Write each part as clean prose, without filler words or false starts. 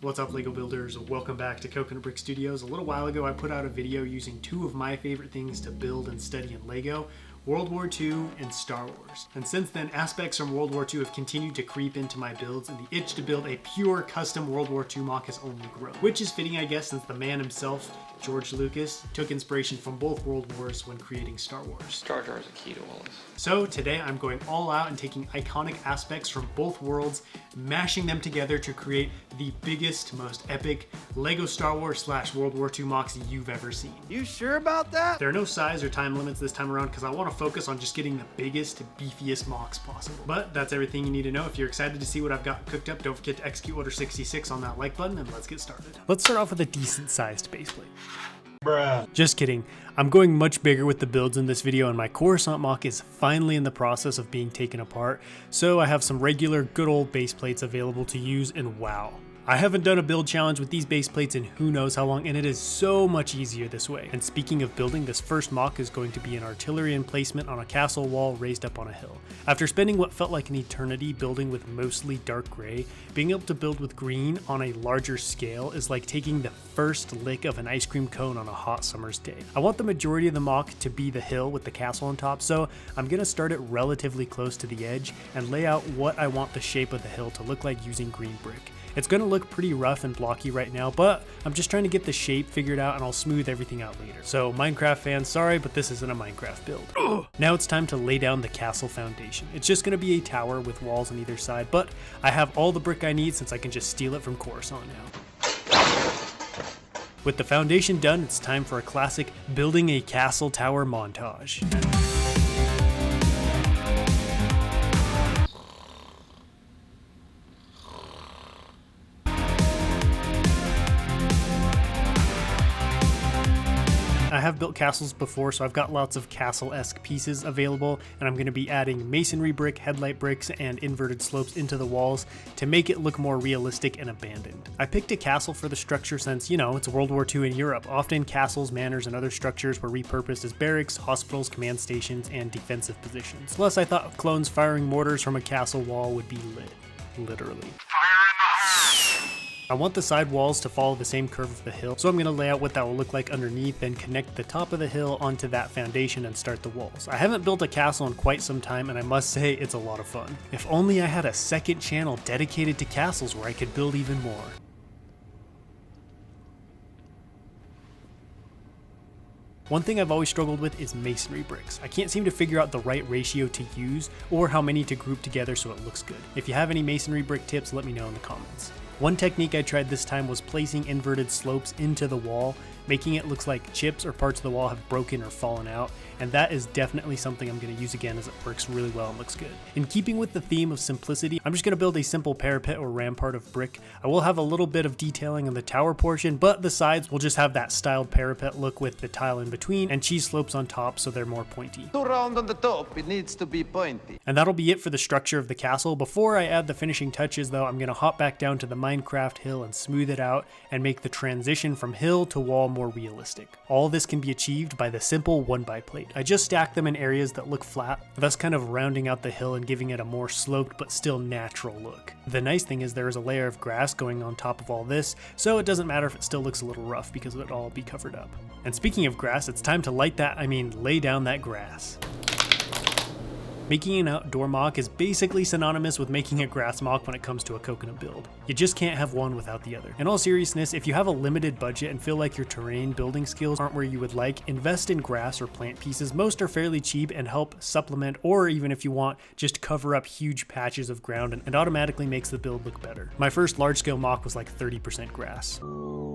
What's up, Lego builders? Welcome back to Coconut Brick Studios. A little while ago I put out a video using two of my favorite things to build and study in Lego, World War II and Star Wars. And since then, aspects from World War II have continued to creep into my builds, and the itch to build a pure custom World War II mock has only grown. Which is fitting, I guess, since the man himself, George Lucas, took inspiration from both World Wars when creating Star Wars. Jar Jar is a key to all this. So today I'm going all out and taking iconic aspects from both worlds, mashing them together to create the biggest, most epic Lego Star Wars / World War II mocks you've ever seen. You sure about that? There are no size or time limits this time around because I want to focus on just getting the biggest, beefiest mocks possible. But that's everything you need to know. If you're excited to see what I've got cooked up, don't forget to execute order 66 on that like button and let's get started. Let's start off with a decent sized baseplate. Bruh. Just kidding. I'm going much bigger with the builds in this video, and my Coruscant mock is finally in the process of being taken apart, so I have some regular good old base plates available to use, and wow. I haven't done a build challenge with these base plates in who knows how long, and it is so much easier this way. And speaking of building, this first mock is going to be an artillery emplacement on a castle wall raised up on a hill. After spending what felt like an eternity building with mostly dark gray, being able to build with green on a larger scale is like taking the first lick of an ice cream cone on a hot summer's day. I want the majority of the mock to be the hill with the castle on top, so I'm going to start it relatively close to the edge and lay out what I want the shape of the hill to look like using green brick. It's going to look pretty rough and blocky right now, but I'm just trying to get the shape figured out and I'll smooth everything out later. So Minecraft fans, sorry, but this isn't a Minecraft build. Ugh. Now it's time to lay down the castle foundation. It's just going to be a tower with walls on either side, but I have all the brick I need since I can just steal it from Coruscant now. With the foundation done, it's time for a classic building a castle tower montage. I have built castles before, so I've got lots of castle-esque pieces available, and I'm going to be adding masonry brick, headlight bricks, and inverted slopes into the walls to make it look more realistic and abandoned. I picked a castle for the structure since, you know, it's World War II in Europe. Often castles, manors, and other structures were repurposed as barracks, hospitals, command stations, and defensive positions. Plus, I thought clones firing mortars from a castle wall would be lit. Literally. I want the side walls to follow the same curve of the hill, so I'm going to lay out what that will look like underneath, then connect the top of the hill onto that foundation and start the walls. I haven't built a castle in quite some time, and I must say it's a lot of fun. If only I had a second channel dedicated to castles where I could build even more. One thing I've always struggled with is masonry bricks. I can't seem to figure out the right ratio to use or how many to group together so it looks good. If you have any masonry brick tips, let me know in the comments. One technique I tried this time was placing inverted slopes into the wall, making it look like chips or parts of the wall have broken or fallen out, and that is definitely something I'm going to use again as it works really well and looks good. In keeping with the theme of simplicity, I'm just going to build a simple parapet or rampart of brick. I will have a little bit of detailing on the tower portion, but the sides will just have that styled parapet look with the tile in between and cheese slopes on top so they're more pointy. Too round on the top, it needs to be pointy. And that'll be it for the structure of the castle. Before I add the finishing touches though, I'm going to hop back down to the Minecraft hill and smooth it out and make the transition from hill to wall more realistic. All this can be achieved by the simple 1x plate. I just stack them in areas that look flat, thus kind of rounding out the hill and giving it a more sloped but still natural look. The nice thing is there is a layer of grass going on top of all this, so it doesn't matter if it still looks a little rough because it'll all be covered up. And speaking of grass, it's time to lay down that grass. Making an outdoor mock is basically synonymous with making a grass mock when it comes to a coconut build. You just can't have one without the other. In all seriousness, if you have a limited budget and feel like your terrain building skills aren't where you would like, invest in grass or plant pieces. Most are fairly cheap and help supplement, or even if you want, just cover up huge patches of ground and automatically makes the build look better. My first large scale mock was like 30% grass.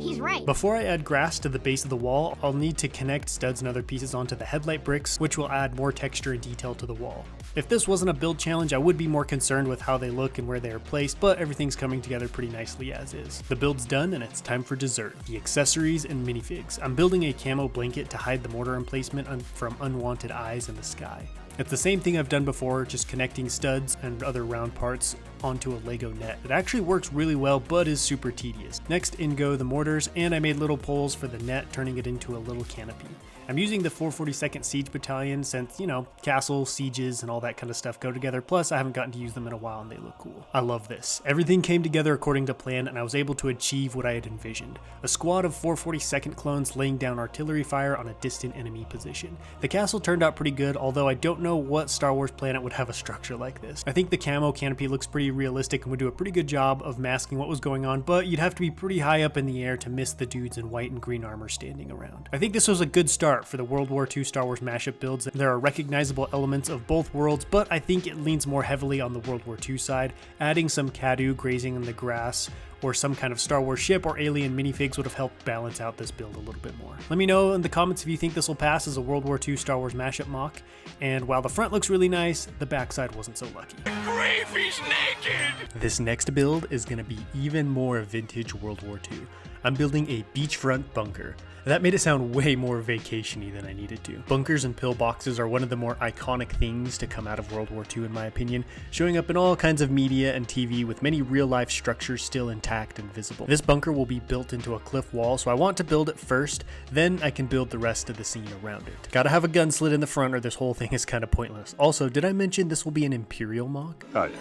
He's right. Before I add grass to the base of the wall, I'll need to connect studs and other pieces onto the headlight bricks, which will add more texture and detail to the wall. If this wasn't a build challenge, I would be more concerned with how they look and where they are placed, but everything's coming together pretty nicely as is. The build's done and it's time for dessert, the accessories and minifigs. I'm building a camo blanket to hide the mortar emplacement from unwanted eyes in the sky. It's the same thing I've done before, just connecting studs and other round parts onto a Lego net. It actually works really well, but is super tedious. Next in go the mortars, and I made little poles for the net, turning it into a little canopy. I'm using the 442nd Siege Battalion since, you know, castles, sieges, and all that kind of stuff go together. Plus, I haven't gotten to use them in a while and they look cool. I love this. Everything came together according to plan and I was able to achieve what I had envisioned. A squad of 442nd clones laying down artillery fire on a distant enemy position. The castle turned out pretty good, although I don't know what Star Wars planet would have a structure like this. I think the camo canopy looks pretty realistic and would do a pretty good job of masking what was going on, but you'd have to be pretty high up in the air to miss the dudes in white and green armor standing around. I think this was a good start for the World War II Star Wars mashup builds. There are recognizable elements of both worlds, but I think it leans more heavily on the World War II side. Adding some Cadu grazing in the grass or some kind of Star Wars ship or alien minifigs would have helped balance out this build a little bit more. Let me know in the comments if you think this will pass as a World War II Star Wars mashup mock, and while the front looks really nice, the backside wasn't so lucky. Gravy's naked! This next build is going to be even more vintage World War II. I'm building a beachfront bunker. That made it sound way more vacation-y than I needed to. Bunkers and pillboxes are one of the more iconic things to come out of World War II in my opinion, showing up in all kinds of media and TV with many real-life structures still intact and visible. This bunker will be built into a cliff wall, so I want to build it first, then I can build the rest of the scene around it. Gotta have a gun slit in the front or this whole thing is kind of pointless. Also, did I mention this will be an Imperial mock? Oh yeah,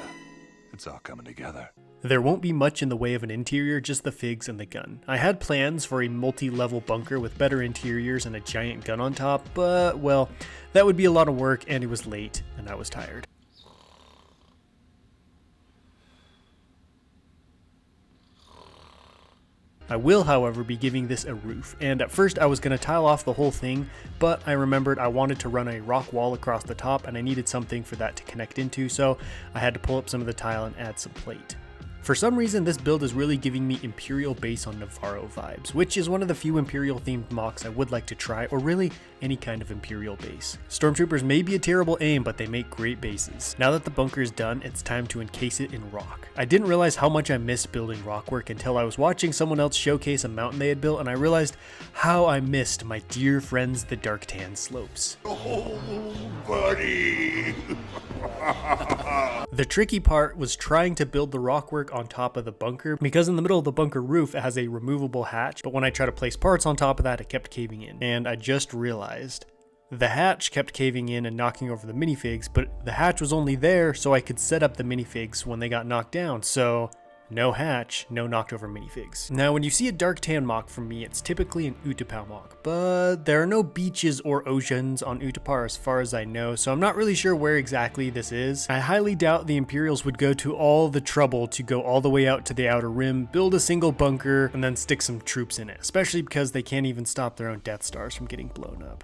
it's all coming together. There won't be much in the way of an interior, just the figs and the gun. I had plans for a multi-level bunker with better interiors and a giant gun on top, but, well, that would be a lot of work and it was late and I was tired. I will, however, be giving this a roof, and at first I was going to tile off the whole thing, but I remembered I wanted to run a rock wall across the top and I needed something for that to connect into, so I had to pull up some of the tile and add some plate. For some reason, this build is really giving me Imperial base on Navarro vibes, which is one of the few Imperial themed mocks I would like to try, or really any kind of Imperial base. Stormtroopers may be a terrible aim, but they make great bases. Now that the bunker is done, it's time to encase it in rock. I didn't realize how much I missed building rock work until I was watching someone else showcase a mountain they had built, and I realized how I missed my dear friends the Dark Tan slopes. Oh, buddy! The tricky part was trying to build the rock work on top of the bunker, because in the middle of the bunker roof it has a removable hatch, but when I tried to place parts on top of that it kept caving in, and I just realized the hatch kept caving in and knocking over the minifigs, but the hatch was only there so I could set up the minifigs when they got knocked down, so no hatch, no knocked over minifigs. Now when you see a Dark Tan mock from me, it's typically an Utapau mock, but there are no beaches or oceans on Utapau as far as I know, so I'm not really sure where exactly this is. I highly doubt the Imperials would go to all the trouble to go all the way out to the outer rim, build a single bunker, and then stick some troops in it, especially because they can't even stop their own Death Stars from getting blown up.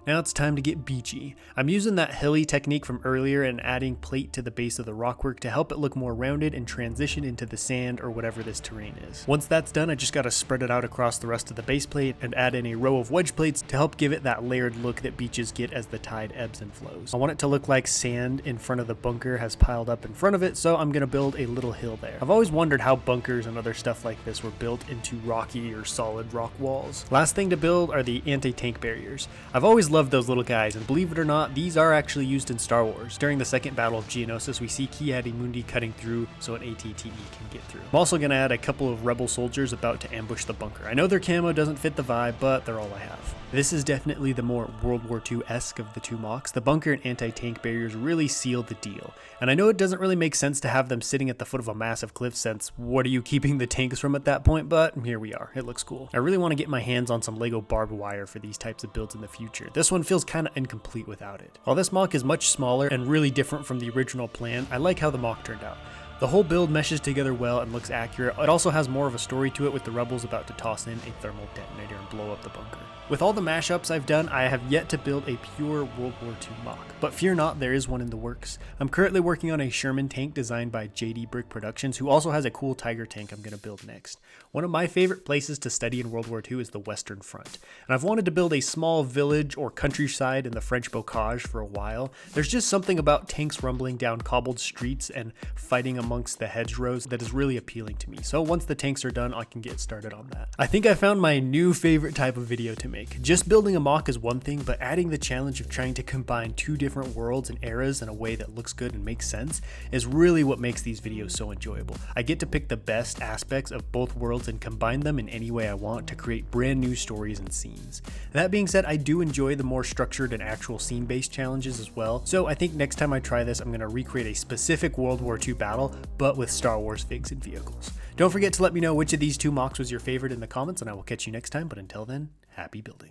Now it's time to get beachy. I'm using that hilly technique from earlier and adding plate to the base of the rockwork to help it look more rounded and transition into the sand or whatever this terrain is. Once that's done, I just gotta spread it out across the rest of the base plate and add in a row of wedge plates to help give it that layered look that beaches get as the tide ebbs and flows. I want it to look like sand in front of the bunker has piled up in front of it, so I'm gonna build a little hill there. I've always wondered how bunkers and other stuff like this were built into rocky or solid rock walls. Last thing to build are the anti-tank barriers. I've always loved those little guys, and believe it or not, these are actually used in Star Wars. During the second battle of Geonosis, we see Ki-Adi-Mundi cutting through so an AT-TE can get through. I'm also going to add a couple of rebel soldiers about to ambush the bunker. I know their camo doesn't fit the vibe, but they're all I have. This is definitely the more World War II-esque of the two mocks. The bunker and anti-tank barriers really seal the deal. And I know it doesn't really make sense to have them sitting at the foot of a massive cliff since what are you keeping the tanks from at that point, but here we are. It looks cool. I really want to get my hands on some Lego barbed wire for these types of builds in the future. This one feels kind of incomplete without it. While this mock is much smaller and really different from the original plan, I like how the mock turned out. The whole build meshes together well and looks accurate. It also has more of a story to it with the rebels about to toss in a thermal detonator and blow up the bunker. With all the mashups I've done, I have yet to build a pure World War II mock, but fear not, there is one in the works. I'm currently working on a Sherman tank designed by JD Brick Productions, who also has a cool Tiger tank I'm going to build next. One of my favorite places to study in World War II is the Western Front, and I've wanted to build a small village or countryside in the French Bocage for a while. There's just something about tanks rumbling down cobbled streets and fighting among amongst the hedgerows that is really appealing to me. So once the tanks are done, I can get started on that. I think I found my new favorite type of video to make. Just building a mock is one thing, but adding the challenge of trying to combine two different worlds and eras in a way that looks good and makes sense is really what makes these videos so enjoyable. I get to pick the best aspects of both worlds and combine them in any way I want to create brand new stories and scenes. That being said, I do enjoy the more structured and actual scene-based challenges as well, so I think next time I try this, I'm going to recreate a specific World War II battle, but with Star Wars figs and vehicles. Don't forget to let me know which of these two mocks was your favorite in the comments, and I will catch you next time, but until then, happy building.